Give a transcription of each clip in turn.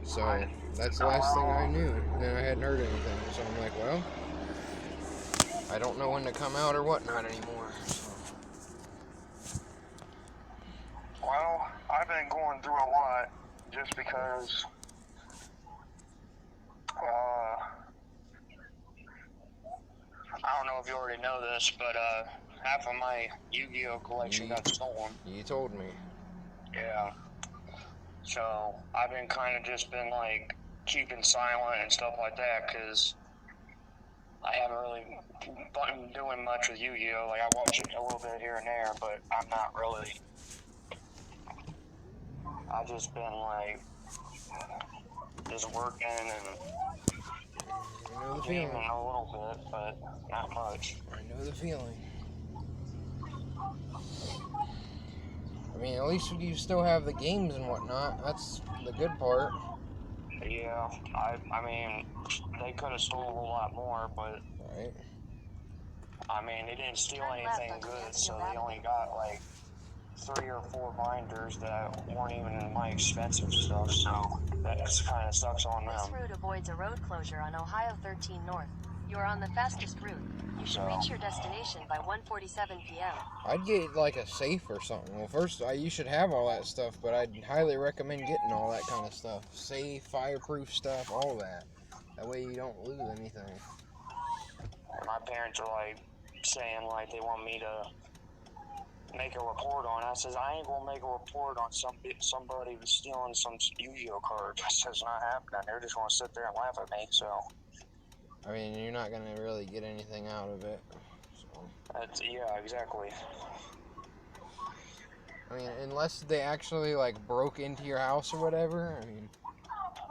So that's the last thing I knew. And then I hadn't heard anything. So I'm like, well, I don't know when to come out or whatnot anymore. So. Well, I've been going through a lot just because I don't know if you already know this, but half of my Yu-Gi-Oh collection got stolen. You told me. Yeah. So I've been kind of just been like keeping silent and stuff like that because I haven't really been doing much with Yu-Gi-Oh. Like I watch it a little bit here and there, but I'm not really. I've just been like just working and I know the gaming feeling. a little bit, but not much. I know the feeling. I mean, at least you still have the games and whatnot. That's the good part. Yeah, I mean, they could have stole a whole lot more, but Right. I mean, they didn't steal anything good, so they only got like 3 or 4 binders that weren't even my expensive stuff, so that kind of sucks on them. This route avoids a road closure on Ohio 13 North. You are on the fastest route. You should reach your destination by 1:47 p.m. I'd get like a safe or something. Well, first, you should have all that stuff, but I'd highly recommend getting all that kind of stuff. Safe, fireproof stuff, all that. That way you don't lose anything. My parents are like saying like they want me to make a report on it. I says I ain't gonna make a report on somebody stealing some Yu-Gi-Oh cards. I says not happening. They're just gonna sit there and laugh at me. So I mean, you're not gonna really get anything out of it. So. Yeah, exactly. I mean, unless they actually like broke into your house or whatever.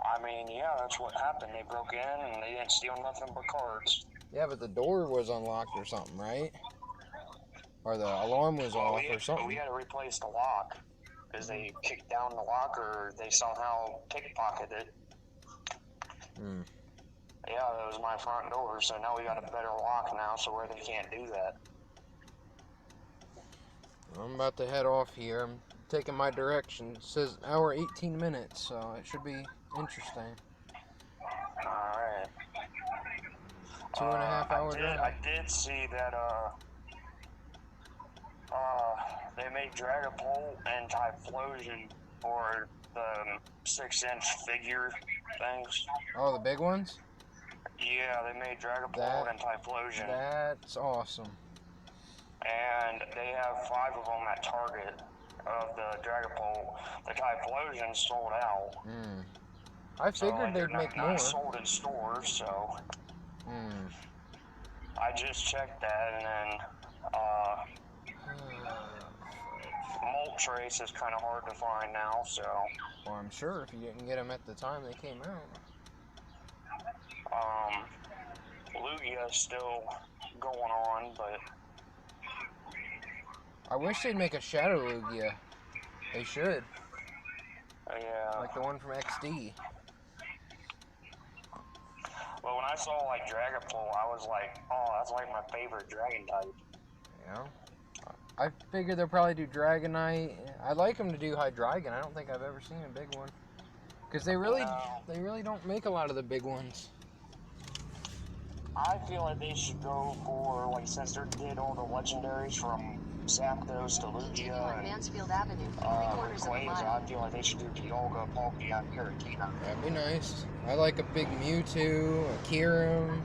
I mean, yeah, that's what happened. They broke in and they didn't steal nothing but cards. Yeah, but the door was unlocked or something, right? Or the alarm was off or something. We had to replace the lock because they kicked down the lock or they somehow pickpocketed it. Hmm. Yeah, that was my front door, so now we got a better lock now, so where they can't do that. I'm about to head off here. I'm taking my direction. It says hour 18 minutes, so it should be interesting. Alright. 2.5 hour drive. I did see that they made Dragapult and Typhlosion for the 6-inch figure things. Oh, the big ones? Yeah, they made Dragapult and Typhlosion. That's awesome. And they have 5 of them at Target of the Dragapult. The Typhlosion sold out. I figured they'd make more. Not sold in stores, so I just checked that, and then Moltres is kind of hard to find now, so. Well, I'm sure if you didn't get them at the time they came out. Lugia's still going on, but I wish they'd make a Shadow Lugia. They should. Yeah. Like the one from XD. Well, when I saw like Dragapult, I was like, oh, that's like my favorite dragon type. Yeah. I figured they'll probably do Dragonite. I'd like them to do Hydreigon. I don't think I've ever seen a big one. Because they really don't make a lot of the big ones. I feel like they should go for, like, since they did all the legendaries from Zapdos to Lugia and Mansfield Avenue, 3/4 of a mile. I feel like they should do Dialga, Palkia, and Giratina. That'd be nice. I like a big Mewtwo, a Kyurem.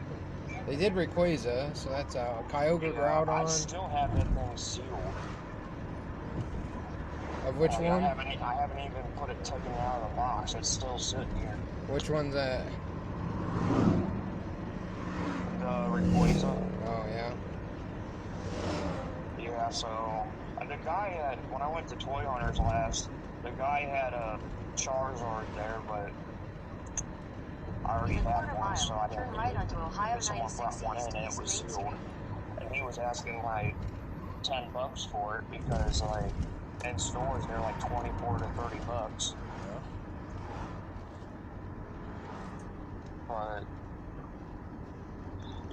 They did Rayquaza, so that's out. Kyogre, Groudon. I still have that thing sealed. Of which one? I haven't even put it taken out of the box. It's still sitting here. Which one's that? The Rayquaza. Oh, yeah. Yeah, so the guy when I went to Toy Hunters last, the guy had a Charizard there, but I already had one, so I didn't right onto Ohio someone brought one in and it was sealed. And he was asking like $10 for it because like in stores they're like $24 to $30. Yeah. But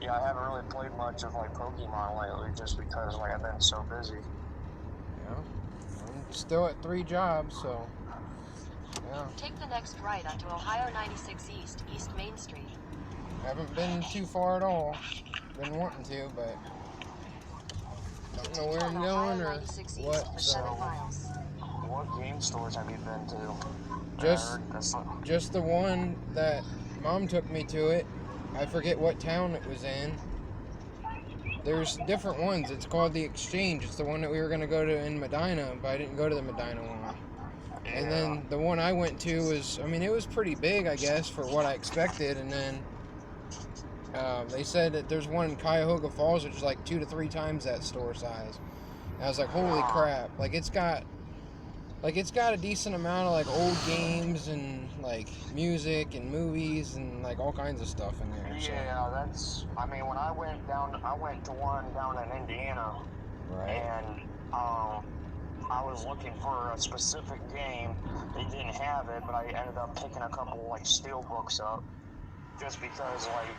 yeah, I haven't really played much of like Pokemon lately just because like I've been so busy. Yeah. I'm still at 3 jobs, so yeah, Yeah. Take the next right onto Ohio 96 East, East Main Street. Haven't been too far at all. Been wanting to, but don't know where I'm Turn Ohio going or 96 what. East for 7 So miles. What game stores have you been to? just the one that Mom took me to it. I forget what town it was in. There's different ones. It's called the Exchange. It's the one that we were gonna go to in Medina, but I didn't go to the Medina one. And then the one I went to was, I mean, it was pretty big, I guess, for what I expected. And then they said that there's one in Cuyahoga Falls, which is like 2 to 3 times that store size. And I was like, holy crap! Like it's got a decent amount of like old games and like music and movies and like all kinds of stuff in there. So. Yeah, that's. I mean, when I went to one down in Indiana, Right. and I was looking for a specific game. They didn't have it, but I ended up picking a couple like steel books up, just because like,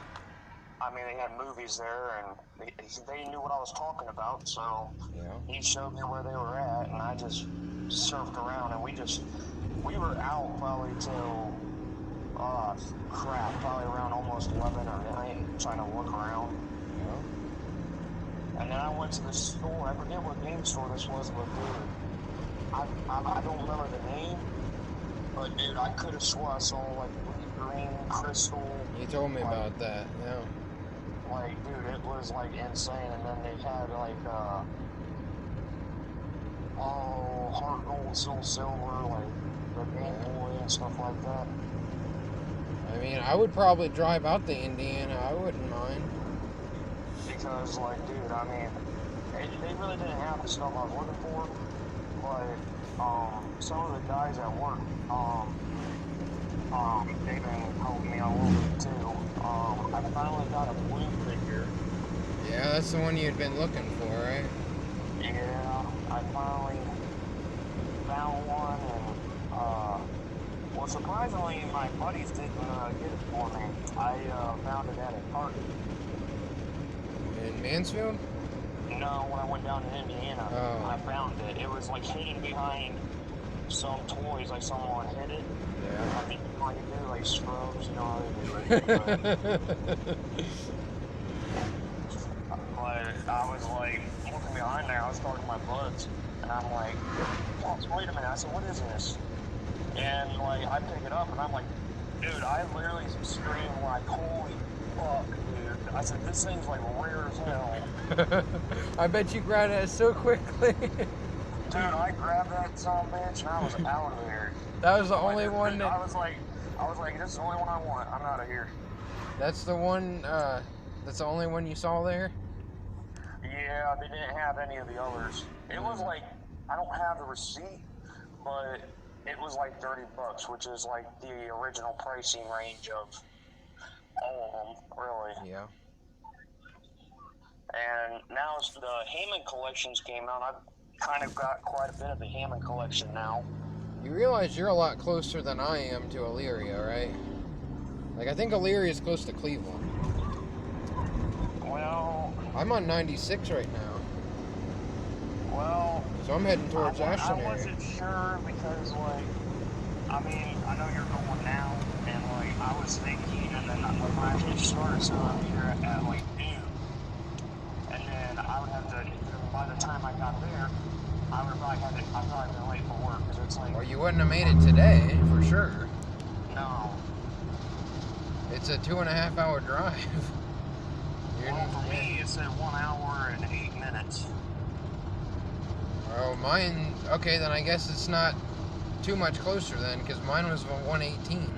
I mean, they had movies there, and they knew what I was talking about. So Yeah. he showed me where they were at, and I just surfed around, and we were out probably till probably around almost 11 or 9, trying to look around. Yeah. And then I went to the store. I forget what game store this was, but dude, I don't remember the name, but dude, I could have swore I saw like green crystal. You told me about that. Yeah. Like, dude, it was like insane. And then they had like Heart Gold, Soul Silver, like the Game Boy and stuff like that. I mean, I would probably drive out to Indiana. I wouldn't mind. Because, like, dude, I mean, they really didn't have the stuff I was looking for, but some of the guys at work, they've been helping me all over it too. I finally got a blue figure. Yeah, that's the one you'd been looking for, right? Yeah, I finally found one, and well, surprisingly, my buddies didn't get it for me. I found it at a Target. In Mansfield? No, when I went down to Indiana, Oh. I found it. It was like hidden behind some toys, like someone hid it. Yeah. I mean, like you do, like scrubs, you know how they do it. But I was like looking behind there. I was talking to my buds, and I'm like, "Oh, wait a minute!" I said, "What is this?" And like I pick it up, and I'm like, "Dude, I literally screamed like, holy fuck, dude!" I said, "This thing's like rare as hell." I bet you grabbed it so quickly. Dude, I grabbed that son of a bitch and I was out of there. That was the only one that... I was like, this is the only one I want. I'm out of here. That's the one, that's the only one you saw there? Yeah, they didn't have any of the others. It was like, I don't have the receipt, but it was like $30, which is like the original pricing range of all of them, really. Yeah. And now the Hammond collections came out. I've kind of got quite a bit of the Hammond collection now. You realize you're a lot closer than I am to Elyria, right? Like, I think Elyria is close to Cleveland. Well... I'm on 96 right now. Well... So I'm heading towards Ashton area. I wasn't sure because, like... I mean, I know you're going now, and, like, I was thinking, and then when I actually started, so I'm here at, like, noon. And then I would have to... By the time I got there, I would probably have to... I'd probably been late for work, because it's like... Well, you wouldn't have made it today, for sure. No. It's a 2.5 hour drive. Well, for me, it said 1 hour and 8 minutes. Oh, mine... Okay, then I guess it's not too much closer then, because mine was 118.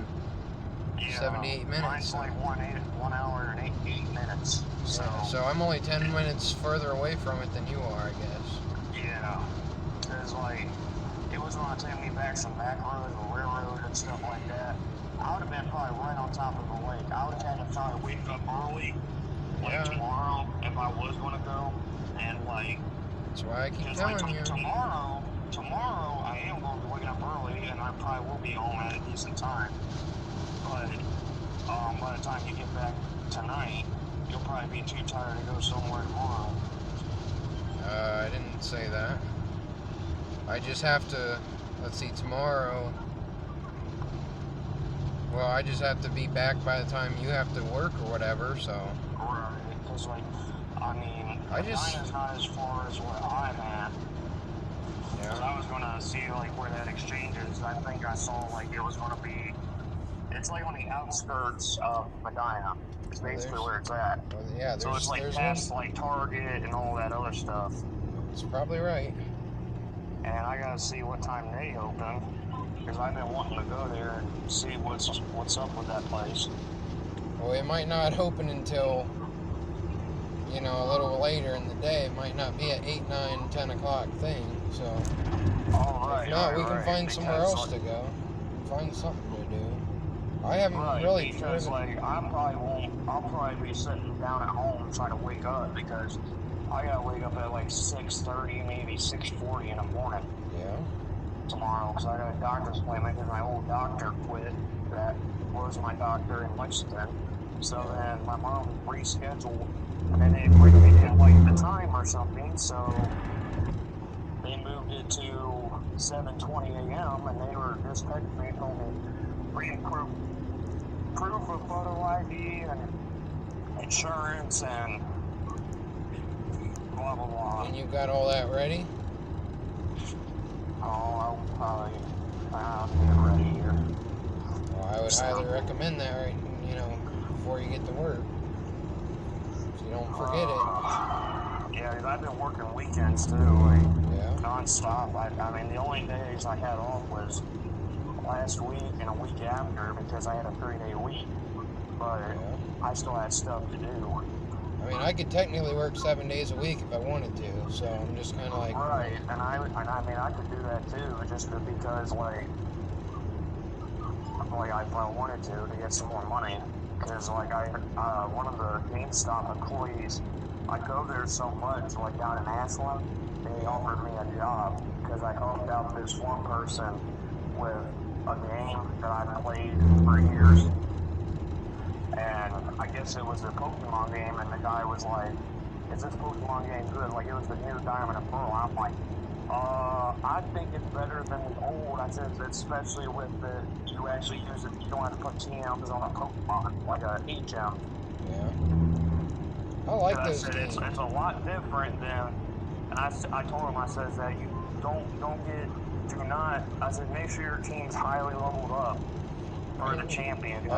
Yeah, 78 minutes. Mine's like 1 hour and 8 minutes. So, So I'm only 10 minutes further away from it than you are, I guess. yeah. Because, like, it was going to take me back some back roads, the railroad and stuff like that. I would have been probably right on top of the lake. I would have had to probably wake up early, like tomorrow, if I was going to go. And, like, that's why I keep like, telling you. Tomorrow, I am going to be waking up early, and I probably will be home at a decent time. But by the time you get back tonight, you'll probably be too tired to go somewhere tomorrow. I didn't say that. I just have to, let's see, tomorrow, Well, I just have to be back by the time you have to work or whatever, so. Right, because, like, I mean, Medina's not as far as where I'm at. Because Yeah. I was going to see, like, where that exchange is. I think I saw, like, it was going to be, it's, like, on the outskirts of Medina. It's basically where it's at. Well, yeah, So it's, like, there's past, one. like, Target and all that other stuff. It's probably right. And I got to see what time they open. Because I've been wanting to go there and see what's up with that place. Well, it might not open until, you know, a little later in the day. It might not be at 8, 9, 10 o'clock thing. So, Right, if not, right, we can right, find somewhere because, else to go. Find something to do. I haven't really because driven. like I'll probably be sitting down at home trying to wake up because I gotta wake up at like 6:30, maybe 6:40 in the morning Yeah. tomorrow because I got a doctor's appointment because my old doctor quit. That was my doctor in Lexington. So then my mom rescheduled, and then they really didn't like the time or something, so they moved it to 7:20 a.m. and they were just texting me, told me, bring proof of photo ID and insurance and blah blah blah. And you got all that ready? Oh, I'll probably get ready here. Well, I would highly recommend that, right? You know, before you get to work, so you don't forget it. Yeah, because I've been working weekends too, like Yeah. nonstop. I mean, the only days I had off was last week and a week after because I had a 3-day week. But I still had stuff to do. I mean, I could technically work 7 days a week if I wanted to, so I'm just kind of like. Right, and I mean, I could do that too, just because, like I wanted to get some more money. Because, like, one of the GameStop employees, I go there so much, like, down in Ashland, they offered me a job because I helped out this one person with a game that I've played for years. And I guess it was a Pokemon game, and the guy was like, is this Pokemon game good? Like, it was the new Diamond and Pearl. I'm like, I think it's better than the old. I said, especially with you actually use it, you don't have to put TMs on a Pokemon, like a HM. Yeah. I like those I said, games. it's a lot different than, and I told him, I said that you do not, I said, make sure your team's highly leveled up for the champion.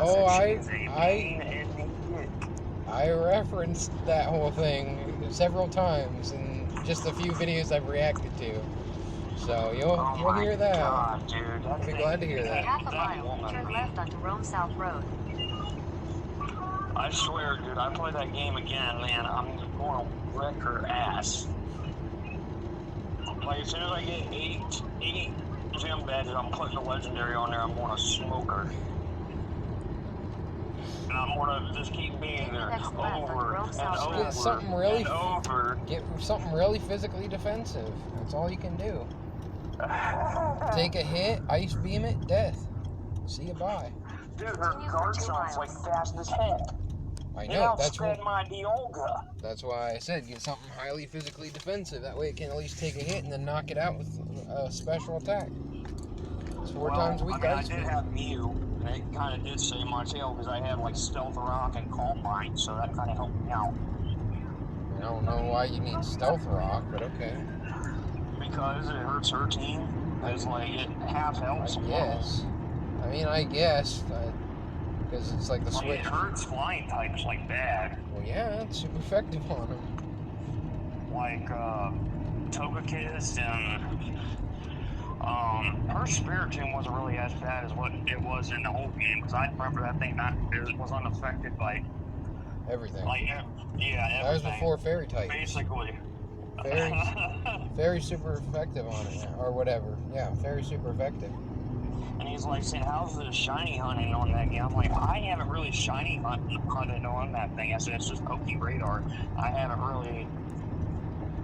I referenced that whole thing several times in just a few videos I've reacted to. So you'll hear that. God, dude, I'll be glad to hear that. Half a mile, turn left onto Rome South Road. I swear, dude, I play that game again, man, I'm going to wreck her ass. Like, as soon as I get 8 gym badges, I'm putting the legendary on there, I'm going to smoke her. And I'm going to just keep being there over and over Get something really, and over. Get something really physically defensive. That's all you can do. Take a hit, ice beam it, death. See you bye. Dude, her guard sounds like fast as heck. I know, my Dialga. That's why I said get something highly physically defensive. That way it can at least take a hit and then knock it out with a special attack. It's 4 times a week. I did have Mew, and it kind of did save my tail because I have like Stealth Rock and Calm Mind, so that kind of helped me out. I don't know why you need Stealth Rock, but okay. Because it hurts her team. It's like it half helps. Yes. I mean, I guess, because it's like the switch. It hurts flying types like bad. Well, yeah, it's super effective on them. Like Togekiss and her Spiritomb wasn't really as bad as what it was in the whole game because I remember that thing was unaffected by everything. Like everything. That was before fairy types. Basically. Fairy super effective on it, or whatever. Yeah, fairy super effective. And he's like saying, how's the shiny hunting on that game? I'm like, I haven't really shiny hunted on that thing. I said, it's just Poke Radar. I haven't really,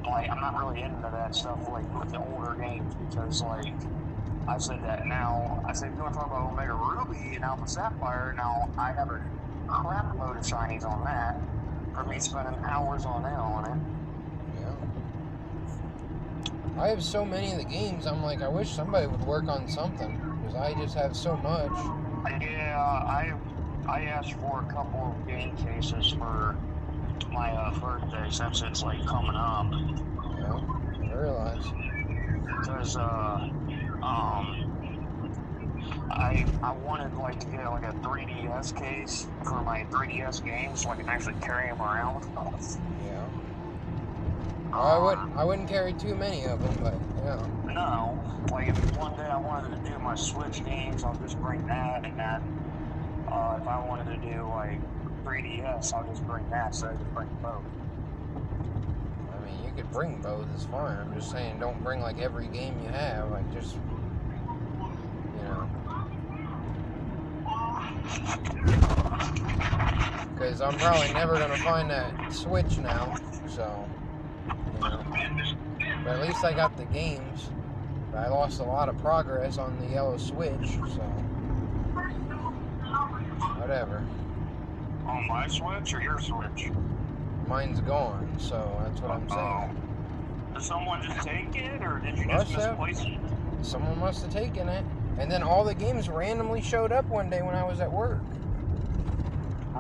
like, I'm not really into that stuff, like, with the older games, because, like, I said that now, I said, if you want to talk about Omega Ruby and Alpha Sapphire, now, I have a crap load of shinies on that, for me spending hours on it. I have so many of the games, I'm like, I wish somebody would work on something, because I just have so much. Yeah, I asked for a couple of game cases for my birthday since it's like coming up. Yeah, I realize. Because I wanted like to get like a 3DS case for my 3DS games so I can actually carry them around. Yeah. I wouldn't carry too many of them, but yeah. No, like if one day I wanted to do my Switch games, I'll just bring that, and then if I wanted to do like 3DS, I'll just bring that, so I just bring both. I mean, you could bring both, it's fine. I'm just saying, don't bring like every game you have, like just, you know. Because I'm probably never going to find that Switch now, so, you know. But at least I got the games. But I lost a lot of progress on the yellow Switch, so. Whatever. On my Switch or your Switch? Mine's gone, so that's what I'm saying. Did someone just take it, or did you just misplace it? Someone must have taken it. And then all the games randomly showed up one day when I was at work.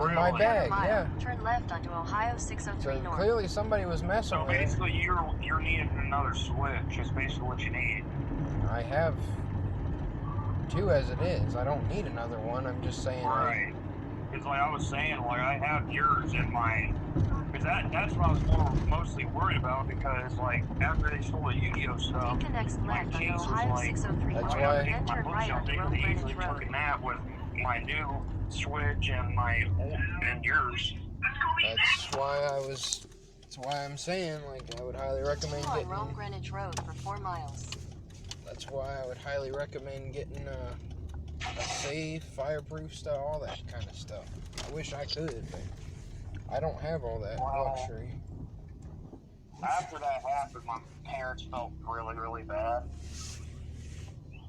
In my bag, yeah. Turn left onto Ohio 603 So North. clearly somebody was messing So with it. basically, you're needing another Switch. Is basically what you need. I have 2 as it is. I don't need another one. I'm just saying. Right. Because like I was saying, like I have yours in mine. Because that's what I was mostly worried about. Because like after they stole the Yu-Gi-Oh stuff, Take the next my left onto case was Ohio like, 603 That's North. why- Then turn right onto Road easily Greenwich Road. taking that with my new Switch and my old and yours. That's why I'm saying, like, I would highly recommend Continue on getting. Rome Greenwich Road for 4 miles. That's why I would highly recommend getting a safe, fireproof stuff, all that kind of stuff. I wish I could, but I don't have all that luxury. After that happened, my parents felt really, really bad.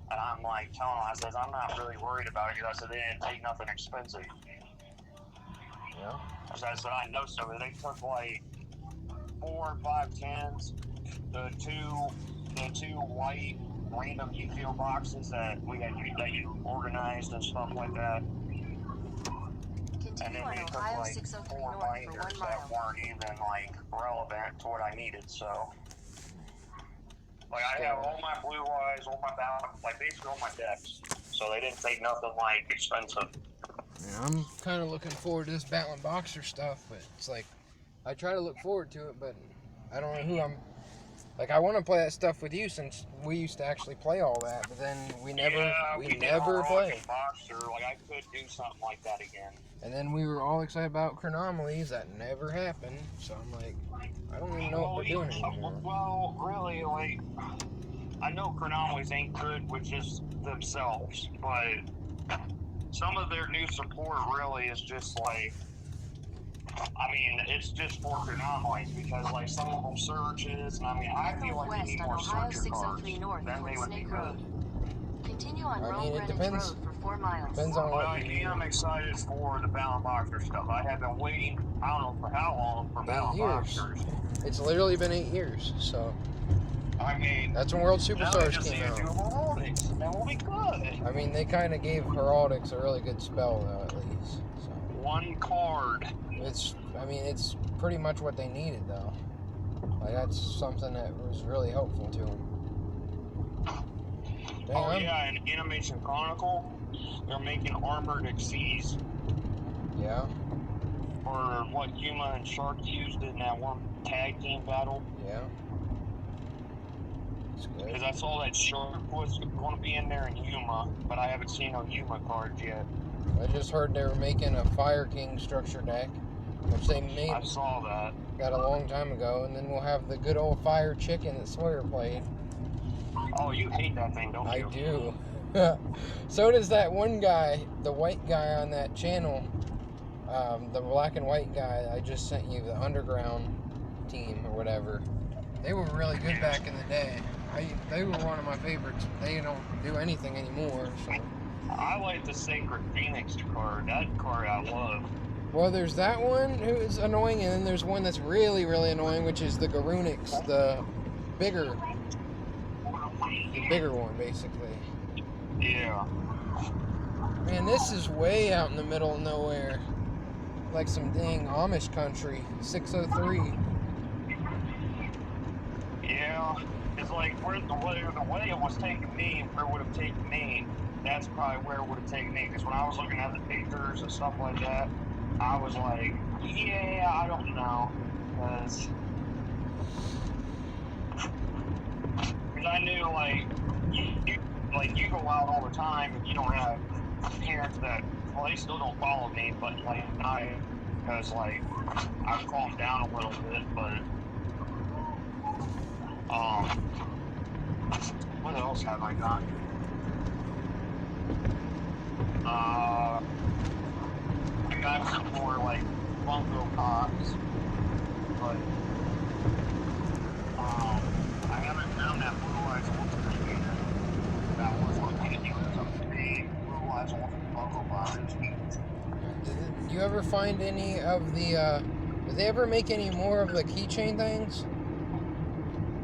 And I'm like telling them, I says, I'm not really worried about it because I said they didn't take nothing expensive. Yeah. As I said, I know so. They took like 4 or 5 10s, the two white random Yu-Gi-Oh boxes that you organized and stuff like that. And Continue then on they took Ohio like 603 4 North for 1 binders that mile. weren't even like relevant to what I needed. So, like I have all my blue eyes, all my like basically all my decks. So they didn't take nothing like expensive. Yeah, I'm kind of looking forward to this Battling Boxer stuff, but it's like, I try to look forward to it, but I don't know who I'm. Like, I want to play that stuff with you since we used to actually play all that, but then we never played. Boxer, like I could do something like that again. And then we were all excited about Chronomalies. That never happened. So I'm like, I don't even know what we're doing anymore. Well, really, like, I know Chronomalies ain't good with just themselves, but some of their new support really is just like, I mean, it's just for Chronomalies because like some of them surges, and I mean, I feel like they Northwest need on more Ohio surge cards. 603 North Then they toward would be Snake good. Road. Continue on I Rome mean, it Greenwich depends- Road for 4 miles. Depends on But what I you am excited for the Battling Boxer stuff. I have been waiting, I don't know for how long, for 8 Battling years. Boxers. It's literally been 8 years. So I mean, that's when World now they Superstars just need came to do out. Heraldics, and then we'll be good. I mean, they kind of gave Heraldics a really good spell, though, at least. So One card. I mean, it's pretty much what they needed, though. Like, that's something that was really helpful to them. Dang, Oh yeah, and Animation Chronicle, they're making Armored Exceeds Yeah, for what Yuma and Shark used in that one tag team battle. yeah. It's good. Because I saw that Shark was going to be in there in Yuma, but I haven't seen no Yuma cards yet. I just heard they were making a Fire King structure deck, which they made I saw that. a long time ago, and then we'll have the good old Fire Chicken that Sawyer played. Oh, you hate that thing, don't I you? do. So does that one guy, the white guy on that channel, the black and white guy I just sent you, the Underground team or whatever. They were really good back in the day. They were one of my favorites. They don't do anything anymore. So. I like the Sacred Phoenix card. That card I love. Well, there's that one who is annoying, and then there's one that's really, really annoying, which is the Garunix, the bigger one, basically. Yeah. Man, this is way out in the middle of nowhere. Like some dang Amish country. 603. Yeah, it's like where the way it was taking me, where it would have taken me, that's probably where it would have taken me. Because when I was looking at the pictures and stuff like that, I was like, yeah, I don't know. Because I knew, like, you go out all the time and you don't have parents that, well, they still don't follow me, but, like, because, like, I've calmed down a little bit, but, what else have I got? I got some more, like, bungo pops, but, I haven't found that blue eyes ultimate yet. That was located in some big blue eyes ultimate bungo pops. Did you ever find any of the, did they ever make any more of the keychain things?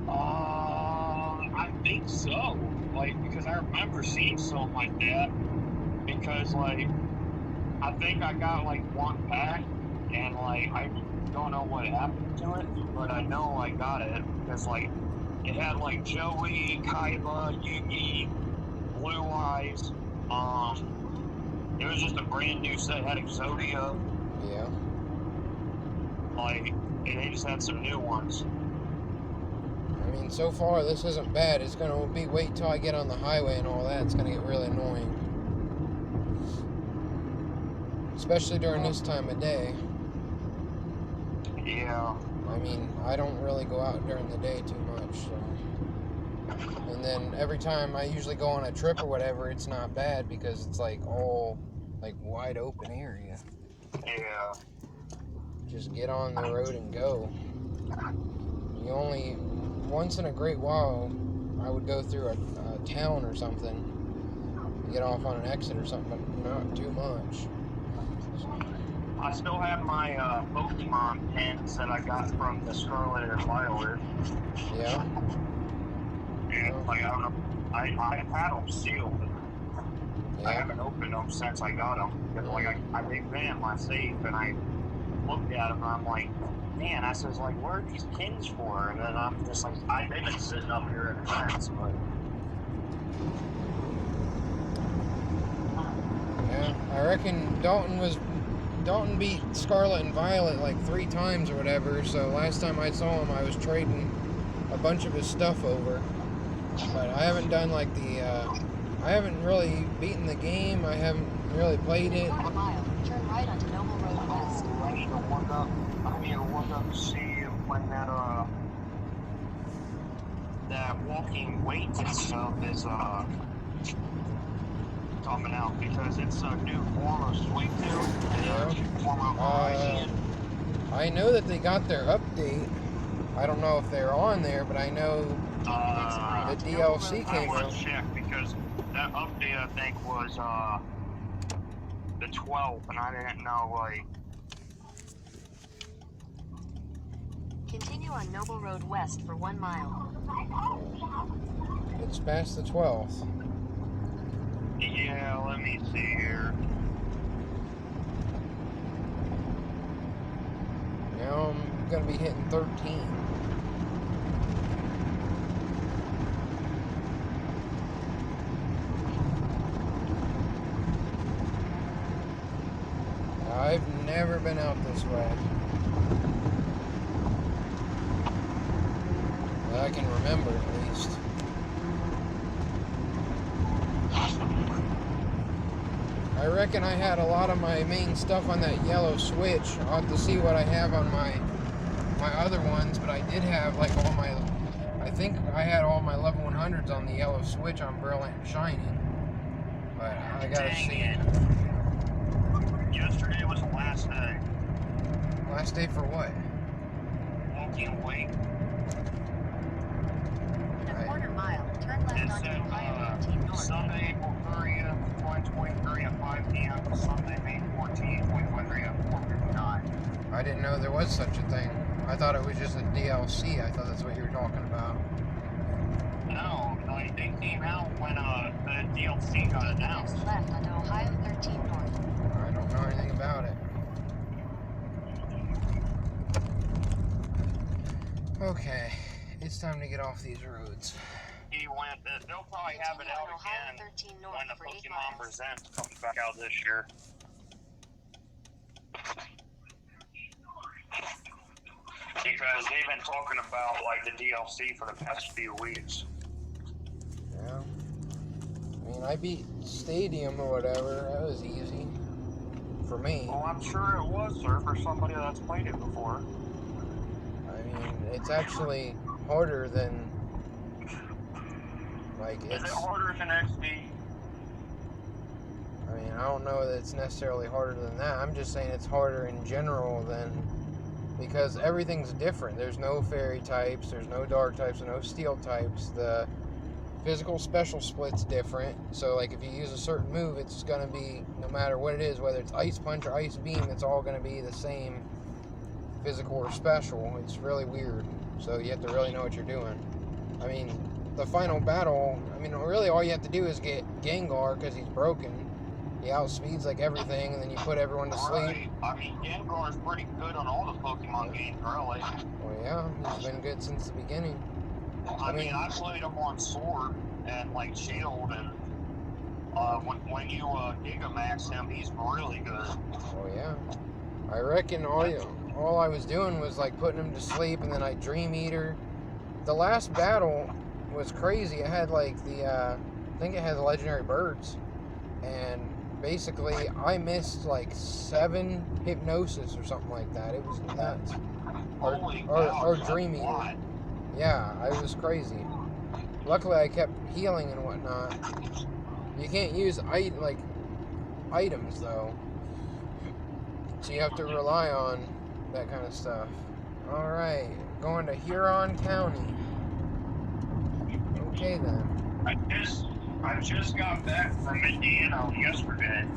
I think so. Like, because I remember seeing something like that. Because, like, I think I got, like, one pack, and, like, I don't know what happened to it, but I know I got it, because, like, it had, like, Joey, Kaiba, Yugi, Blue Eyes, it was just a brand new set. It had Exodia. Yeah. Like, they just had some new ones. I mean, so far this isn't bad. It's gonna be wait till I get on the highway and all that. It's gonna get really annoying. Especially during this time of day. Yeah. I mean, I don't really go out during the day too much, so. And then every time I usually go on a trip or whatever, it's not bad because it's like all like wide open area. Yeah. Just get on the road and go. You only, once in a great while, I would go through a town or something, get off on an exit or something, but not too much. I still have my Pokemon pins that I got from the Scarlet and Violet. Yeah. And, like, I don't know, I had them sealed. I Yeah. haven't opened them since I got them. Because, like, they've been in my safe, and I looked at them, and I'm like, man, I says, like, what are these pins for? And then I'm just like, they've been sitting up here in the fence, but... Yeah. I reckon Dalton beat Scarlet and Violet like 3 times or whatever, so last time I saw him I was trading a bunch of his stuff over. But I haven't done like I haven't really beaten the game, I haven't really played it. Quarter mile, turn right onto Noble Road West. I need to look up to see when that walking weights and stuff is coming out, because it's a new form of Sweet Tooth. Yeah. Form of Horizon. I know that they got their update. I don't know if they're on there, but I know the DLC came I out. want to check, because that update I think was the 12th, and I didn't know, like... Continue on Noble Road West for 1 mile. It's past the 12th. Yeah, let me see here. Now I'm gonna be hitting 13. I've never been out this way. That I can remember, at least. I reckon I had a lot of my main stuff on that yellow switch. I'll have to see what I have on my other ones, but I did have like all my, I think I had all my level 100s on the yellow switch on Brilliant Shining. But I gotta see. Yesterday was the last day. Last day for what? Walking weight. In a quarter mile, turn left It onto said Highway 18 North. Sunday, April 30th, 2023 at 5 p.m. Sunday, May 14th, 2023 at 4:59. I didn't know there was such a thing. I thought it was just a DLC. I thought that's what you were talking about. No, like, they came out when the DLC got announced. Next left onto Ohio 13 North. I don't know anything about it. Okay, it's time to get off these roads. He went. They'll probably have it out Ohio again 13 North when the for 8 Pokemon miles. Presents comes back out this year. Because they've been talking about like the DLC for the past few weeks. Yeah. I mean, I beat Stadium or whatever. That was easy. For me. Well, I'm sure it was, sir, for somebody that's played it before. I mean, it's actually harder than... Like, Is it it's... harder than XD? I mean, I don't know that it's necessarily harder than that. I'm just saying it's harder in general than... Because everything's different. There's no fairy types, there's no dark types, no steel types. The physical special split's different. So, like, if you use a certain move, it's going to be, no matter what it is, whether it's Ice Punch or Ice Beam, it's all going to be the same physical or special. It's really weird. So you have to really know what you're doing. I mean, the final battle, I mean, really all you have to do is get Gengar because he's broken. He outspeeds like everything, and then you put everyone to sleep. Right. I mean, Gengar's pretty good on all the Pokemon games, really. Well, yeah, he's been good since the beginning. I mean, I played him on Sword and like Shield, and when you Gigamax him, he's really good. Oh yeah, I reckon all I was doing was like putting him to sleep, and then I Dream Eater. The last battle was crazy. It had like I think it had the legendary birds, and basically I missed like 7 hypnosis or something like that. It was nuts. Or Dream Eater. Yeah, it was crazy. Luckily, I kept healing and whatnot. You can't use items though, so you have to rely on that kind of stuff. All right, going to Huron County. Okay then. I just got back from Indiana yesterday.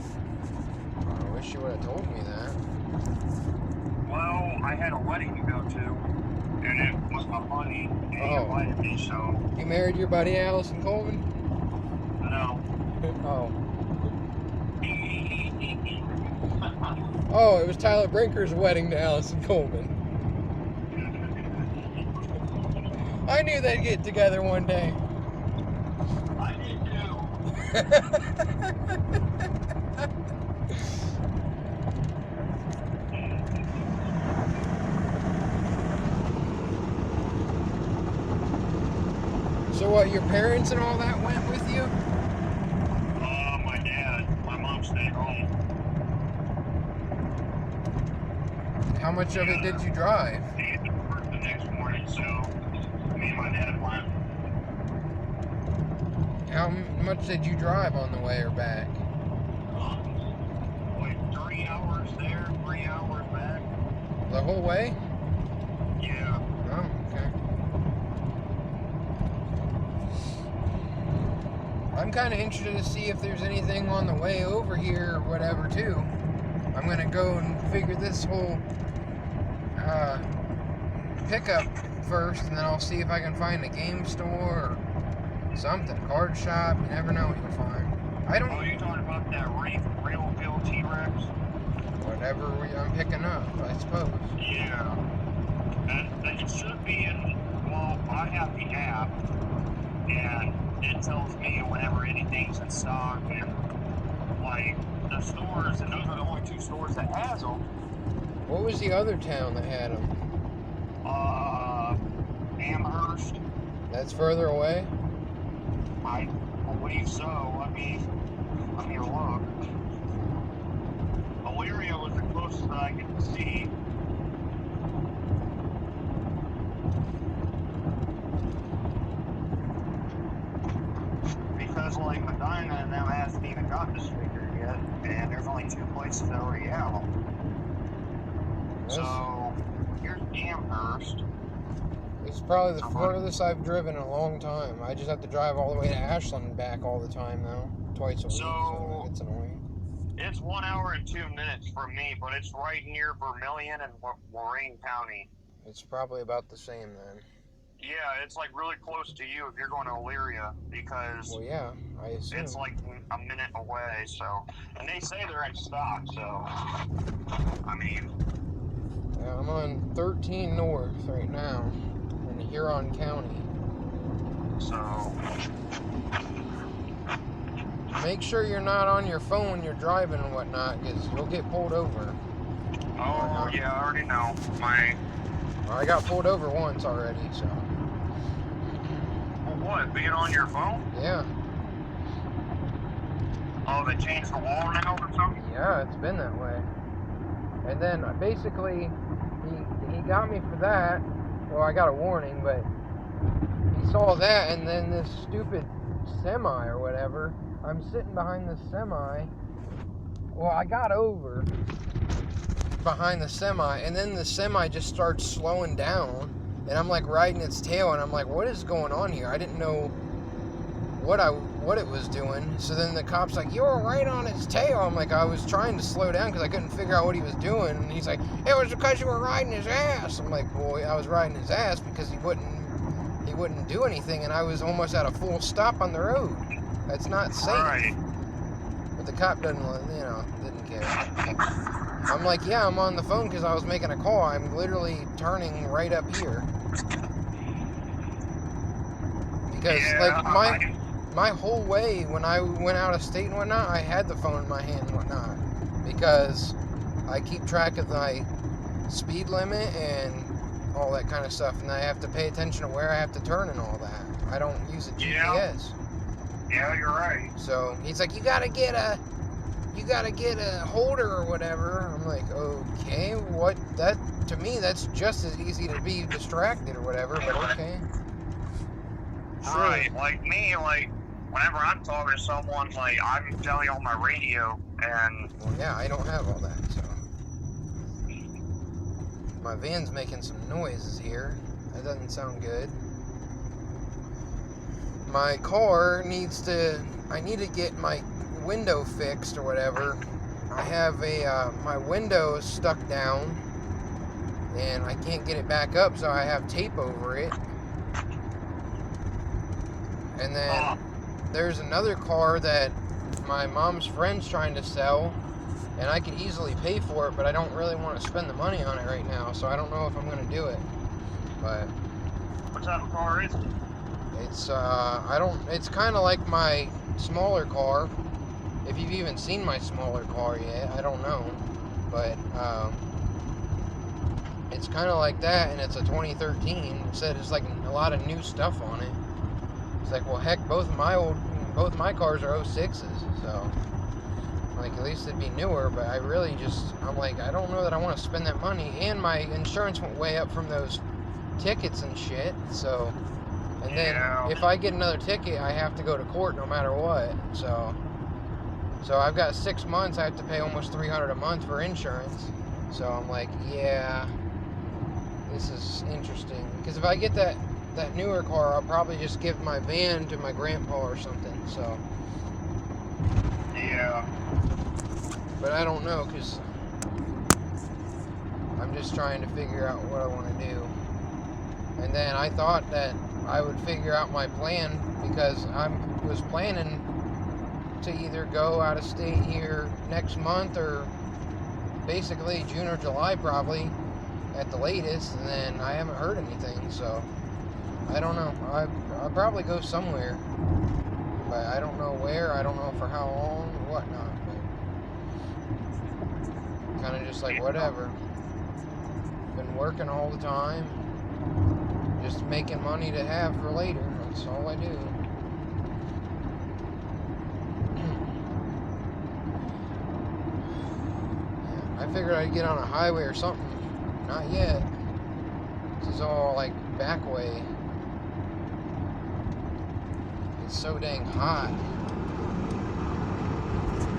I wish you would have told me that. Well, I had a wedding to go to, and it was my buddy, and he invited me, so... You married your buddy Allison Colvin? No. Oh. Oh, it was Tyler Brinker's wedding to Allison Colvin. I knew they'd get together one day. I did too. So what, your parents and all that went with you? My dad. My mom stayed home. How much of it did you drive? He had to work the next morning, so me and my dad went. How much did you drive on the way or back? Like 3 hours there, 3 hours back. The whole way? Yeah. Oh, okay. I'm kind of interested to see if there's anything on the way over here or whatever, too. I'm going to go and figure this whole pickup first, and then I'll see if I can find a game store or something, card shop. You never know what you'll find. Oh, you talking about that real field T-Rex? Whatever I'm picking up, I suppose. Yeah. And it should be in, well, I have the app, and it tells me whenever anything's in stock, and like the stores, and those are the only 2 stores that has them. What was the other town that had them? Amherst. That's further away? I believe so. Let me look. Elyria was the closest that I could see. Because like Medina and them hasn't even got this figure yet, and there's only 2 places that already have them. So here's Amherst. It's probably the furthest I've driven in a long time. I just have to drive all the way to Ashland and back all the time now. Twice a week, so it's annoying. It's 1 hour and 2 minutes from me, but it's right near Vermilion and Lorain County. It's probably about the same then. Yeah, it's like really close to you if you're going to Elyria because Well, yeah, I assume. it's like a minute away. So, and they say they're in stock. So, I mean, Yeah, I'm on 13 North right now in Huron County. so Make sure you're not on your phone when you're driving and whatnot, because you'll get pulled over. oh yeah, I already know. I got pulled over once already, so. What? Being on your phone? Yeah. Oh, they changed the law now or something? Yeah, it's been that way. And then basically, he got me for that. Well, I got a warning, but he saw that, and then this stupid semi or whatever. I'm sitting behind the semi. Well, I got over behind the semi, and then the semi just starts slowing down, and I'm like riding its tail, and I'm like, what is going on here? I didn't know what it was doing. So then the cop's like, you were right on its tail. I'm like, I was trying to slow down because I couldn't figure out what he was doing, and he's like, it was because you were riding his ass. I'm like, well, I was riding his ass because he wouldn't do anything, and I was almost at a full stop on the road. That's not safe. Right. But the cop didn't care. I'm like, yeah, I'm on the phone because I was making a call. I'm literally turning right up here. Because, like, my whole way when I went out of state and whatnot, I had the phone in my hand and whatnot. Because I keep track of my speed limit and all that kind of stuff. And I have to pay attention to where I have to turn and all that. I don't use a GPS. Yeah, you're right. So he's like, you gotta get a holder or whatever. I'm like, okay, what? That to me, that's just as easy to be distracted or whatever. But okay. Sure. Right, like me, like whenever I'm talking to someone, like I'm telling you on my radio, and well, yeah, I don't have all that, so my van's making some noises here. That doesn't sound good. My car I need to get my window fixed or whatever. I have my window is stuck down and I can't get it back up, so I have tape over it. And then there's another car that my mom's friend's trying to sell, and I could easily pay for it, but I don't really want to spend the money on it right now, so I don't know if I'm going to do it. But what type of car is it? It's kind of like my smaller car. If you've even seen my smaller car yet, I don't know. But, it's kind of like that, and it's a 2013. It said it's like a lot of new stuff on it. It's like, well, heck, both my cars are 06s, so, like, at least it'd be newer, but I'm like, I don't know that I want to spend that money, and my insurance went way up from those tickets and shit, so... And then if I get another ticket, I have to go to court no matter what. So I've got 6 months. I have to pay almost $300 a month for insurance. So I'm like, yeah, this is interesting. Because if I get that newer car, I'll probably just give my van to my grandpa or something. So yeah. But I don't know, because I'm just trying to figure out what I want to do. And then I thought that I would figure out my plan, because I was planning to either go out of state here next month or basically June or July probably at the latest, and then I haven't heard anything, so I don't know. I'll probably go somewhere, but I don't know where, I don't know for how long or whatnot, but kind of just like whatever. Been working all the time. Just making money to have for later. That's all I do. Yeah, I figured I'd get on a highway or something. Not yet. This is all like back way. It's so dang hot.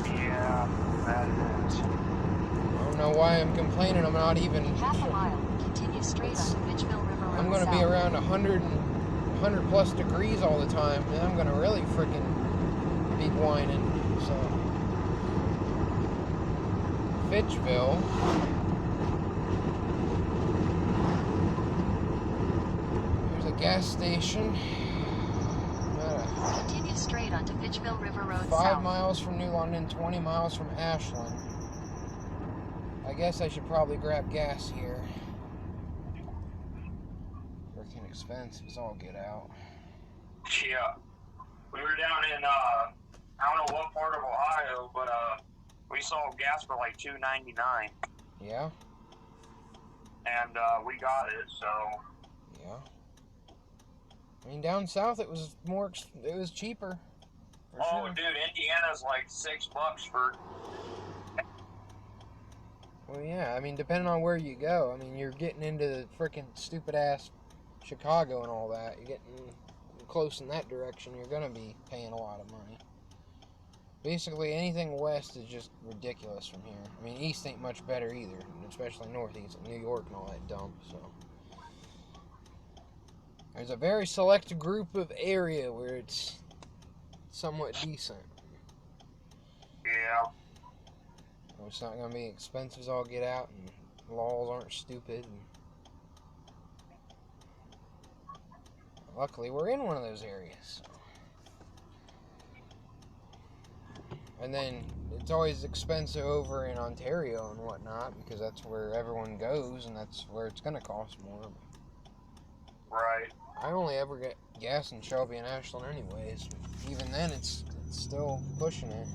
Yeah, that is. I don't know why I'm complaining. I'm not even... Half a mile. Continue straight on Mitchville River Road. I'm going to be around 100 plus degrees all the time, and I'm going to really freaking be whining. So, Fitchville. There's a gas station. Continue straight onto Fitchville River Road 5 South. miles from New London, 20 miles from Ashland. I guess I should probably grab gas here. Freaking expensive as all get out. Yeah. We were down in, I don't know what part of Ohio, but, we saw gas for like $2.99. Yeah? And, we got it, so. Yeah. I mean, down south it was it was cheaper. For Oh, sure. dude, Indiana's like $6 for. Well, yeah, I mean, depending on where you go, I mean, you're getting into the freaking stupid ass Chicago and all that. You're getting close in that direction, you're gonna be paying a lot of money. Basically, anything west is just ridiculous from here. I mean, east ain't much better either, especially northeast, like New York and all that dump, so. There's a very select group of area where it's somewhat decent. Yeah. It's not going to be expensive as all get out, and laws aren't stupid. And luckily, we're in one of those areas. And then it's always expensive over in Ontario and whatnot, because that's where everyone goes, and that's where it's going to cost more. Right. I only ever get gas in Shelby and Ashland anyways. Even then, it's still pushing it.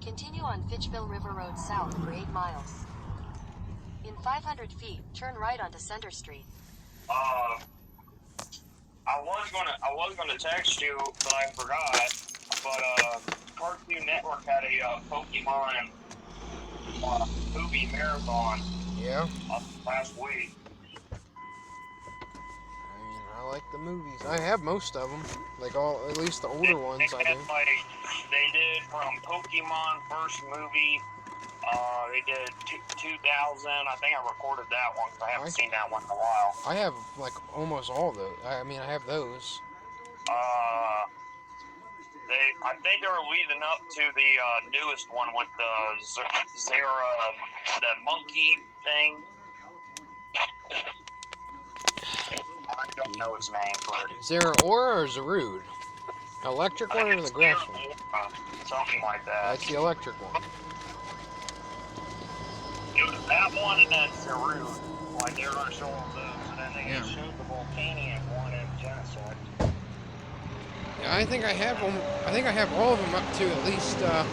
Continue on Fitchville River Road South for 8 miles. In 500 feet, turn right onto Center Street. I was gonna text you, but I forgot. But Cartoon Network had a Pokemon movie marathon. Yeah. Last week. I mean, I like the movies. I have most of them, like at least the older ones. I do. They did from Pokemon first movie. They did 2000. I think I recorded that one because I haven't seen that one in a while. I have like almost all those. I mean, I have those. I think they were leading up to the newest one with the Zera, the monkey thing. I don't know his name, but Zeraora or Zarude? Electric one or the grass one? Something like that. That's the electric one. It was that one and then Zarude. Like they were going to show them those, and then they showed the Volcanion one in Genesect. Yeah, I think I have them. I think I have all of them up to at least the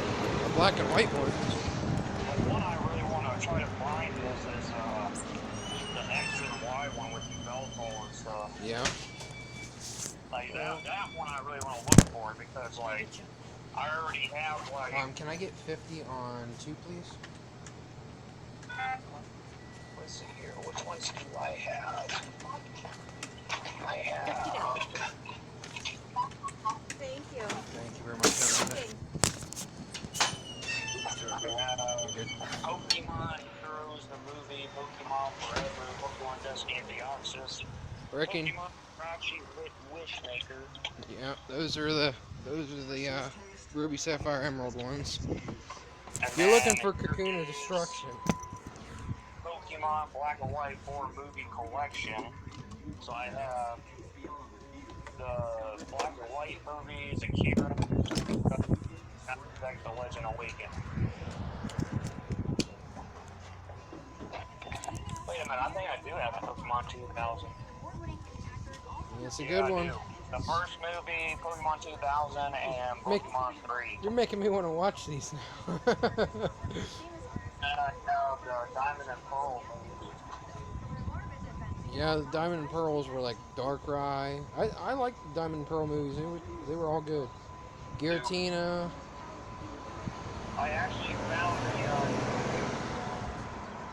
black and white ones. The one I really want to try to find is the X and Y one with the Velcro and stuff. Yeah. Like that one I really want to look for because like I already have like. Can I get 50 on 2, please? Let's see here. Which ones do I have? I have. Thank you. Thank you very much. Pokemon Heroes, the movie, Pokemon Forever, Pokemon Destiny and Deoxys, Reckon. Pokemon Rachi Wishmaker. Yeah, those are the Ruby, Sapphire, Emerald ones. If you're looking for Cocoon of Destruction. Pokemon Black and White 4 movie collection. So I have the Black and White movies, Akira, The Legend Awakened. Wait a minute, I think I do have a Pokemon 2000. It's a good one. The first movie, Pokemon 2000, and Pokemon 3. You're making me want to watch these now. And I have the Diamond and Pearl movies. Yeah, the Diamond and Pearls were like Darkrai. I liked the Diamond and Pearl movies. They were all good. Giratina. I actually found the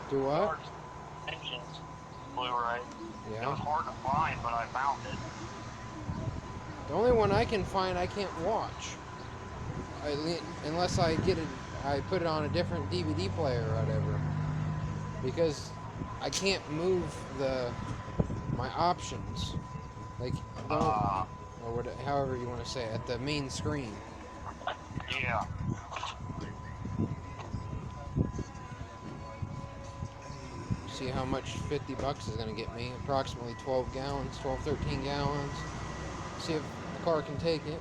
Do what? Dark Dimensions Blu-ray. It Yeah. was hard to find, but I found it. The only one I can find I can't watch. Unless I I put it on a different DVD player or whatever. Because I can't move my options. Like, or however you want to say it, at the main screen. Yeah. See how much 50 bucks is going to get me. Approximately 12 gallons, 12, 13 gallons. See if the car can take it.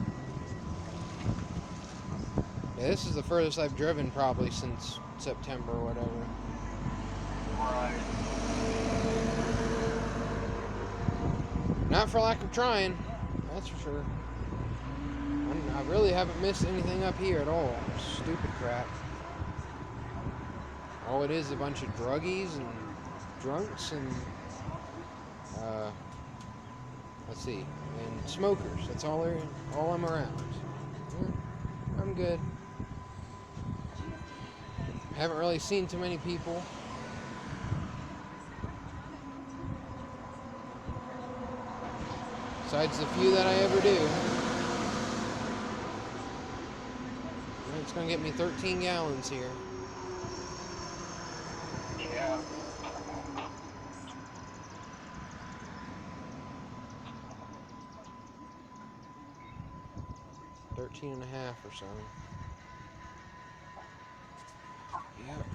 Yeah, this is the furthest I've driven probably since September or whatever. Right. Not for lack of trying, that's for sure. I really haven't missed anything up here at all. Stupid crap. All it is a bunch of druggies and drunks and let's see, and smokers. That's all I'm around. Yeah, I'm good. Haven't really seen too many people. Besides the few that I ever do. It's gonna get me 13 gallons here. Yeah. $13.5 or so. Yep.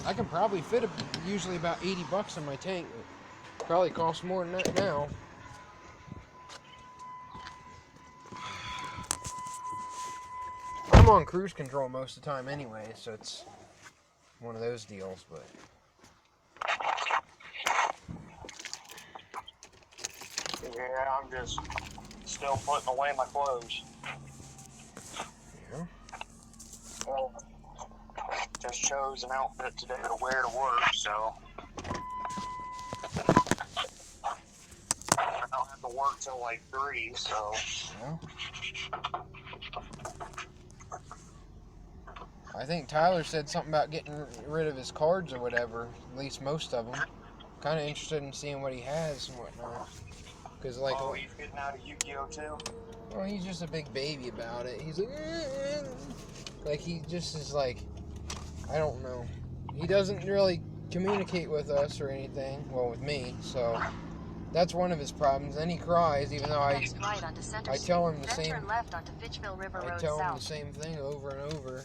I can probably fit usually about 80 bucks in my tank. It probably costs more than that now. I'm on cruise control most of the time anyway, so it's one of those deals, but yeah, I'm just still putting away my clothes. yeah. Well, just chose an outfit today to wear to work, so I don't have to work till like 3, so Yeah. I think Tyler said something about getting rid of his cards or whatever, at least most of them. Kind of interested in seeing what he has and whatnot. Cause like, oh, he's getting out of Yu-Gi-Oh too? well, he's just a big baby about it. He's like he just is like, I don't know. He doesn't really communicate with us or anything. Well, with me, so that's one of his problems. Then he cries, even though I tell him the same. Turn left onto Fitchville River I Road tell him South. the same thing over and over.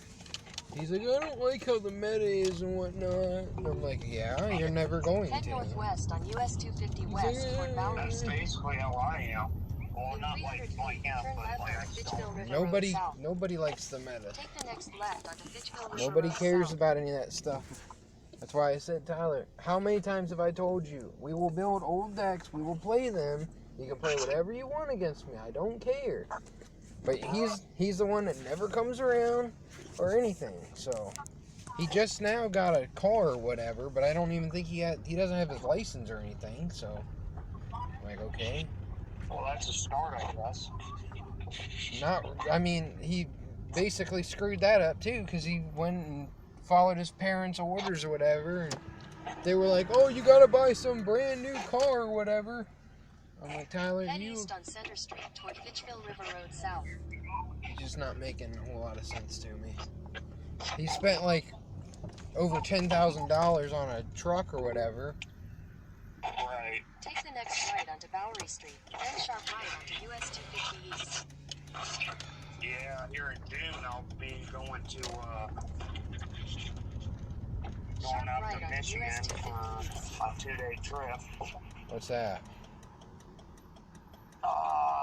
He's like, I don't like how the meta is and whatnot. And I'm like, yeah, you're never going Head to. northwest on US 250 west toward Bowery That's Street. basically how I am. Well, In not 300 like feet, him, turn but left like I onto still. Fitchville River Nobody, Road South. nobody likes the meta. Take the next left onto Fitchville River Nobody Road cares South. about any of that stuff. That's why I said, Tyler, how many times have I told you? We will build old decks. We will play them. You can play whatever you want against me. I don't care. But he's the one that never comes around or anything. So he just now got a car or whatever, but I don't even think he doesn't have his license or anything. So I'm like, okay. Well, that's a start, I guess. I mean, he basically screwed that up too, because he went and followed his parents' orders or whatever, and they were like, oh, you gotta buy some brand new car or whatever. I'm like, Tyler, Head you east on Center Street toward Fitchville River Road South. just not making a whole lot of sense to me. He spent like over $10,000 on a truck or whatever. Right. Take the next right onto Bowery Street, then sharp right onto US 250 east. Yeah, here in June I'll be going to Sharp up right to onto Michigan US for 250 east. a 2-day trip. What's that?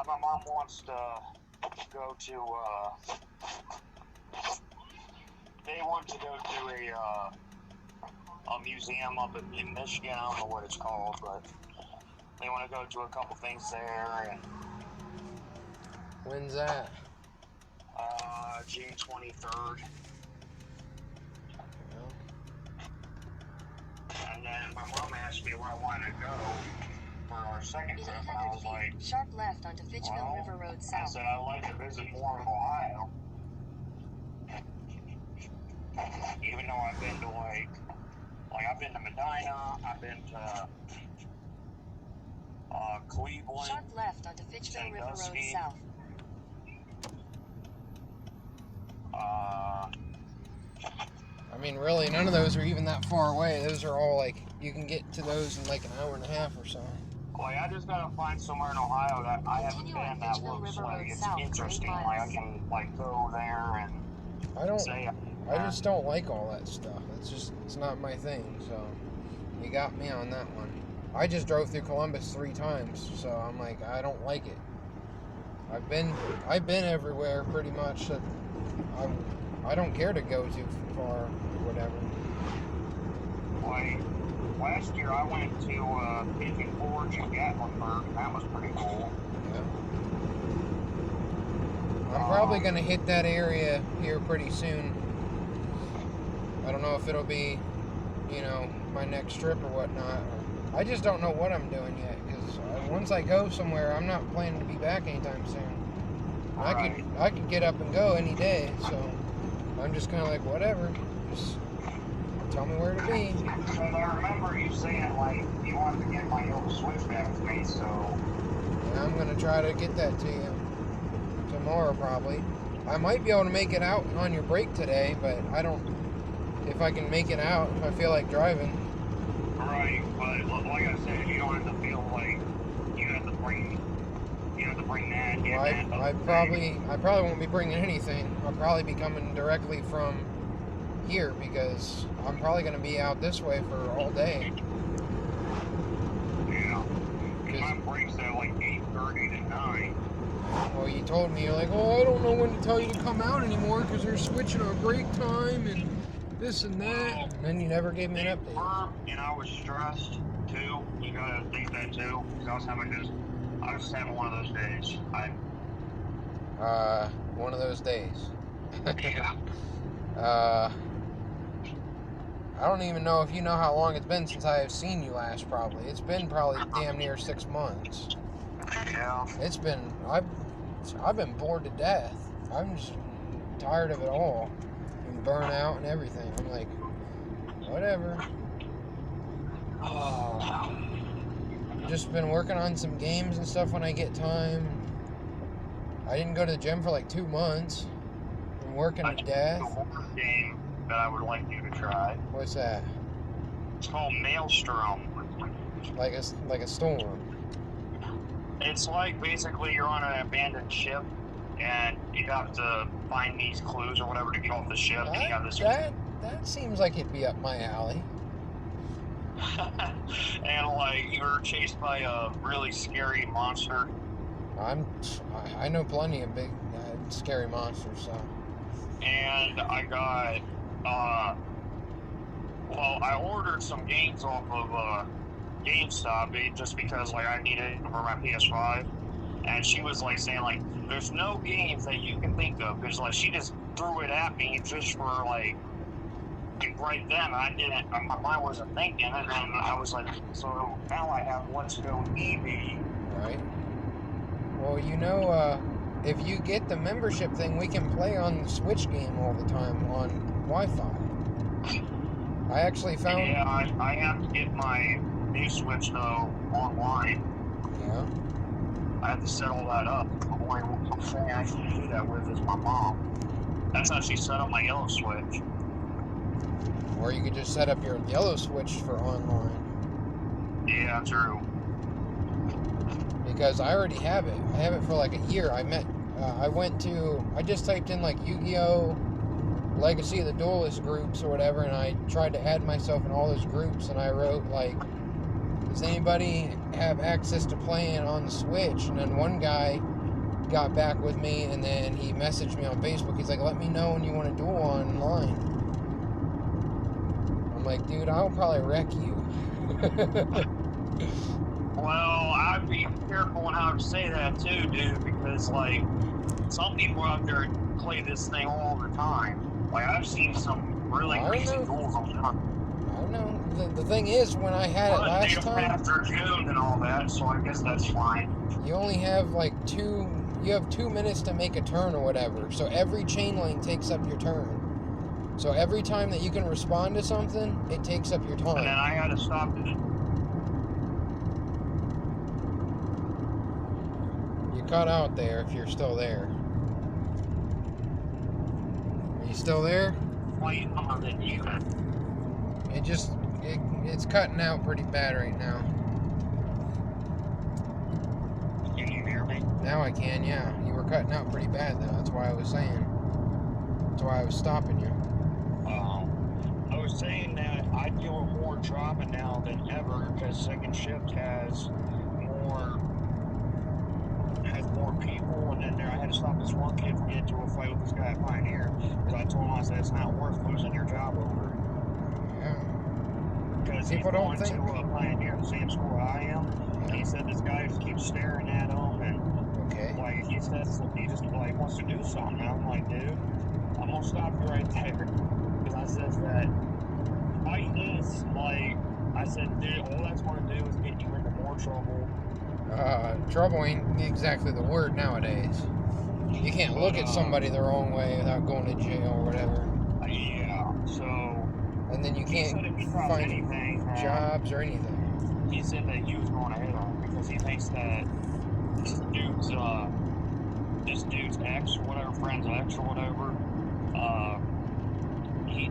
My mom wants to go to they want to go to a museum up in Michigan. I don't know what it's called, but they want to go to a couple things there. And When's that? June 23rd. And then my mom asked me where I wanted to go for our second In trip, and I 800 was like, feet, sharp left onto Fitchville well, River Road I South. said I'd like to visit more of Ohio. Even though I've been to like I've been to Medina, I've been to Cleveland. Sharp left onto Fitchville River Road Sandusky. South. I mean, really, none of those are even that far away. Those are all like, you can get to those in like an hour and a half or so. Like, I just gotta find somewhere in Ohio that I haven't Continue been on that Fitchville looks River like Road it's South for 8 interesting. miles. Like, I can, like, go there and I don't, say I just don't like all that stuff. It's not my thing. So you got me on that one. I just drove through Columbus 3 times, so I'm like, I don't like it. I've been everywhere pretty much that I don't care to go too far or whatever. Like, last year I went to Pigeon Forge in Gatlinburg, and that was pretty cool. Yeah. I'm probably going to hit that area here pretty soon. I don't know if it'll be, my next trip or whatnot. I just don't know what I'm doing yet, because once I go somewhere, I'm not planning to be back anytime soon. Right. I could get up and go any day, so I'm just kind of like, whatever. Just tell me where to be. And I remember you saying, like, you wanted to get my old Switch back to me, so... Yeah, I'm going to try to get that to you tomorrow, probably. I might be able to make it out on your break today, but I don't... If I can make it out, if I feel like driving. Right, but like I said, you don't have to feel like you have to bring that. Well, I probably won't be bringing anything. I'll probably be coming directly from here, because I'm probably going to be out this way for all day. Yeah. Because my break's at like 8:30 to 9. Well, you told me, you're like, oh, I don't know when to tell you to come out anymore because they're switching our break time and this and that. And then you never gave me an update. And I was stressed too. You gotta think that too. Because I was just having one of those days. One of those days. Yeah. I don't even know if you know how long it's been since I have seen you last, probably. It's been probably damn near 6 months. Yeah. It's been, I've been bored to death. I'm just tired of it all. And burnout and everything. I'm like, whatever. Oh. Just been working on some games and stuff when I get time. I didn't go to the gym for like 2 months. Been working to death. There's a horror game that I would like you to try. What's that? It's called Maelstrom. Like a storm. It's like basically you're on an abandoned ship and you have to find these clues or whatever to get off the ship. And you have this. That seems like it'd be up my alley. And like you're chased by a really scary monster. I know plenty of big scary monsters, so. And I got I ordered some games off of GameStop just because like I needed it for my PS5, and she was like saying like there's no games that you can think of, because like she just threw it at me just for like right then my mind wasn't thinking, and then I was like, so now I have Let's Go Eevee. Right. Well, if you get the membership thing, we can play on the Switch game all the time on Wi-Fi. I actually found... Yeah, I have to get my new Switch, though, online. Yeah? I have to set all that up. The only thing I can do that with is my mom. That's how she set up my yellow Switch. Or you could just set up your yellow Switch for online. Yeah, true. Because I already have it. I have it for like a year. I just typed in like Yu-Gi-Oh! Legacy of the Duelist groups or whatever, and I tried to add myself in all those groups, and I wrote like, does anybody have access to playing on the Switch? And then one guy got back with me, and then he messaged me on Facebook. He's like, let me know when you want to duel online. I'm like, dude, I'll probably wreck you. Well, I'd be careful on how to say that too, dude, because like some people out there play this thing all the time. Like I've seen some really crazy duels on there. I don't know. The thing is, when I had it last time, they don't have their June and all that, so I guess that's fine. You only have like you have 2 minutes to make a turn or whatever. So every chain link takes up your turn. So every time that you can respond to something, it takes up your time. And then I had to stop it. You cut out there if you're still there. Are you still there? Wait on the unit. It's cutting out pretty bad right now. Can you hear me? Now I can, yeah. You were cutting out pretty bad though. That's why I was saying. That's why I was stopping you. was saying that I deal with more drama now than ever because second shift has more people, and then I had to stop this one kid from getting into a fight with this guy at Pioneer because I told him, I said, it's not worth losing your job over. Yeah. Because he's People don't going think. to Pioneer, the same school I am. Yeah. He said this guy just keeps staring at him, and Okay. like he says he just like wants to do something. And I'm like, dude, I'm gonna stop you right there. Because I says that fight is like, I said, dude, all that's gonna do is get you into more trouble. Trouble ain't exactly the word nowadays. You can't look at somebody the wrong way without going to jail or whatever. Yeah. So. And then you can't find jobs or anything. He said that he was going to hit him because he thinks that this dude's ex or whatever, friend's ex or whatever,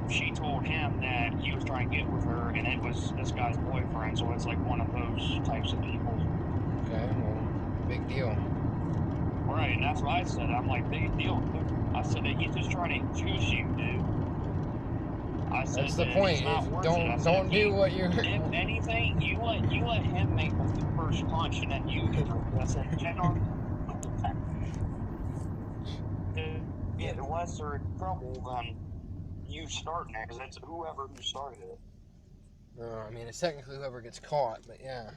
she told him that he was trying to get with her, and it was this guy's boyfriend, so it's like one of those types of people. Okay, well, big deal. Right, and that's what I said. I'm like, big deal, dude. I said that he's just trying to juice you, dude. I said that's the point. Don't do what you're. If anything, you let him make the first punch, and then you do it. I said, get lesser trouble than you starting it, because it's whoever who started it. I mean, it's technically whoever gets caught, but yeah.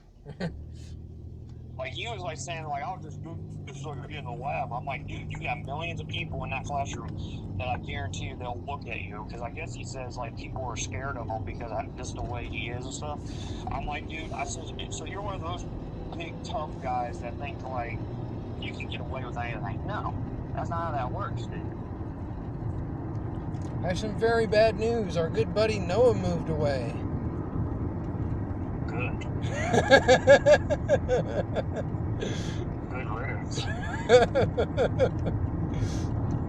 Like, he was like saying, like, I'll just do this so I can get in the lab. I'm like, dude, you got millions of people in that classroom that I guarantee you they'll look at you. Because I guess he says, like, people are scared of him because just the way he is and stuff. I'm like, dude, I said, so you're one of those big, tough guys that think, like, you can get away with anything. No, that's not how that works, dude. I have some very bad news. Our good buddy Noah moved away. Good. Good riddance.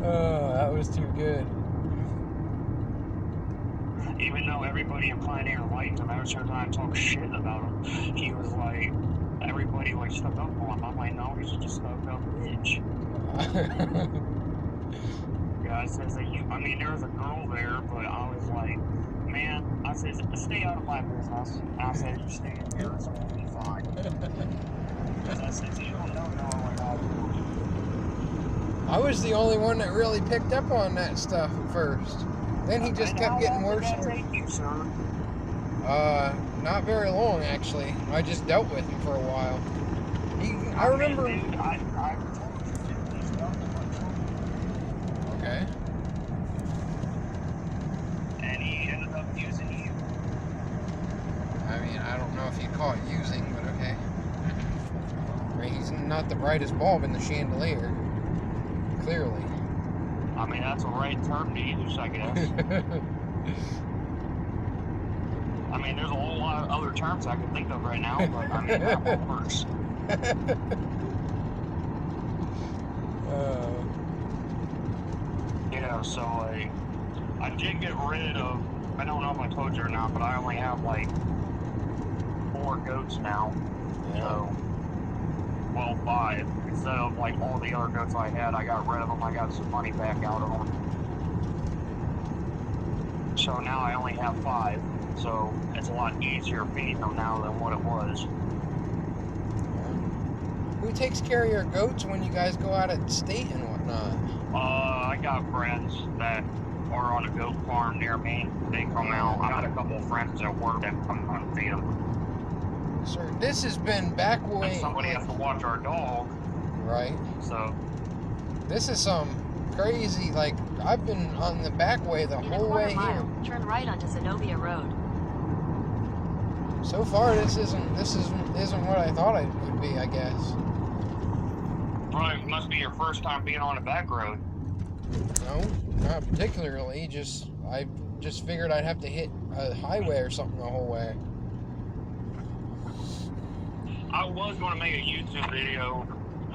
Oh, that was too good. Even though everybody in Pioneer liked him, every time I talk shit about him, he was like, everybody like stuck up on him. I'm like, no, he's just a stuck up bitch. Yeah, it says that there was a girl there, but I was like, man, I said, stay out of my business. And I said, you stay in here, it's going to be fine. Because I said, you don't know like I do. I was the only one that really picked up on that stuff at first. Then he just kept getting worse and worse. Thank you, sir. Not very long, actually. I just dealt with him for a while. I remember. Dude, I told you to do this stuff. Okay. And he ended up using you. I mean, I don't know if you'd call it using, but okay. I mean, he's not the brightest bulb in the chandelier. Clearly. I mean, that's a right term to use, I guess. I mean, there's a whole lot of other terms I can think of right now, but I mean, that one works. Yeah, so I did get rid of, I don't know if I told you or not, but I only have like 4 goats now. Yeah. So, well, 5. Instead of like all the other goats I had, I got rid of them. I got some money back out of them. So now I only have 5. So it's a lot easier feeding them now than what it was. Who takes care of your goats when you guys go out at state and whatnot? I got friends that are on a goat farm near me. They come out. I got a couple of friends that work that come out and feed them. Sir, this has been back way. And somebody has to watch our dog. Right. So. This is some crazy, like, I've been on the back way the whole way here. Turn right onto Zenobia Road. So far, this isn't what I thought it would be, I guess. Right, must be your first time being on a back road. No, not particularly. I just figured I'd have to hit a highway or something the whole way. I was going to make a YouTube video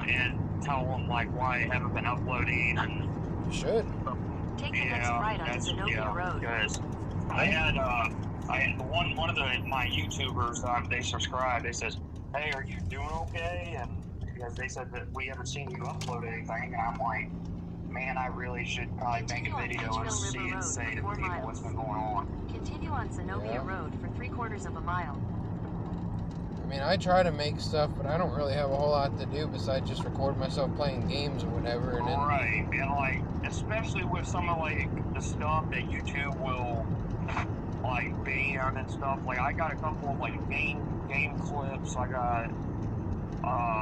and tell them like why I haven't been uploading and. You should. Take the next right onto Zenobia Road. Because I had one of my YouTubers they subscribe. They says, "Hey, are you doing okay?" And because they said that we haven't seen you upload anything, and I'm like, man, I really should probably make a video and see and say to people what's been going on. Continue on Zenobia Yeah. Road for 3/4 of a mile. I mean, I try to make stuff, but I don't really have a whole lot to do besides just record myself playing games or whatever. And then, Right, and like, especially with some of like the stuff that YouTube will like ban and stuff. Like, I got a couple of like game clips. I got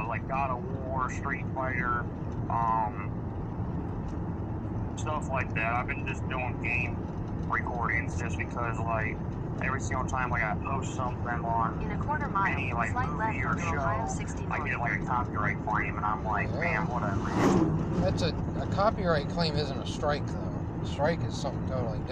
like God of War, Street Fighter, stuff like that. I've been just doing game recordings just because like every single time like I post something on In a quarter mile, any like slight left movie or onto Ohio show, 60 I North. get like a copyright claim, and I'm like, Yeah. man, whatever. that's a copyright claim isn't a strike, though. A strike is something totally different.